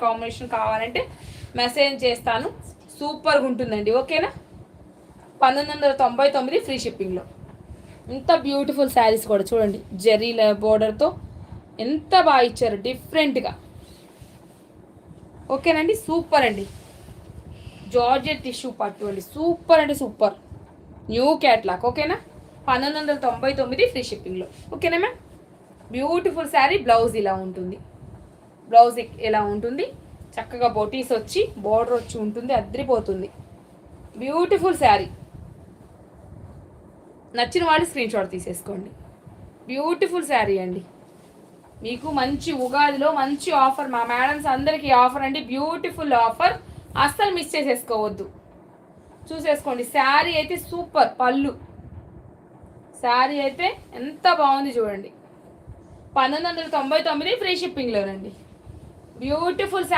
Combination కావాలంటే message చేస్తాను. సూపర్గా ఉంటుందండి. ఓకేనా? 1999 ఫ్రీ షిప్పింగ్లో. ఇంత బ్యూటిఫుల్ శారీస్ కూడా చూడండి, జెరీల బోర్డర్తో ఎంత బాగా ఇచ్చారు డిఫరెంట్గా. ఓకేనండి, సూపర్ అండి. జార్జెట్ టిష్యూ పట్టు అండి, సూపర్ అంటే సూపర్. New catalogue. ఓకేనా? 1999 ఫ్రీ షిప్పింగ్లో. ఓకేనా మ్యామ్? బ్యూటిఫుల్ శారీ. బ్లౌజ్ ఇలా ఉంటుంది. బ్లౌజ్ ఇలా ఉంటుంది, చక్కగా బొటీస్ వచ్చి బోర్డర్ వచ్చి ఉంటుంది, అద్రిపోతుంది. బ్యూటిఫుల్ శారీ. నచ్చిన వాళ్ళు స్క్రీన్ షాట్ తీసేసుకోండి. బ్యూటిఫుల్ శారీ అండి. మీకు మంచి ఉగాదిలో మంచి ఆఫర్, మా మేడమ్స్ అందరికీ ఆఫర్ అండి. బ్యూటిఫుల్ ఆఫర్, అస్సలు మిస్ చేసేసుకోవద్దు. చూసేసుకోండి. శారీ అయితే సూపర్. పళ్ళు శారీ అయితే ఎంత బాగుంది చూడండి. 1999 ఫ్రీ షిప్పింగ్లోనండి. బ్యూటిఫుల్ శారీ.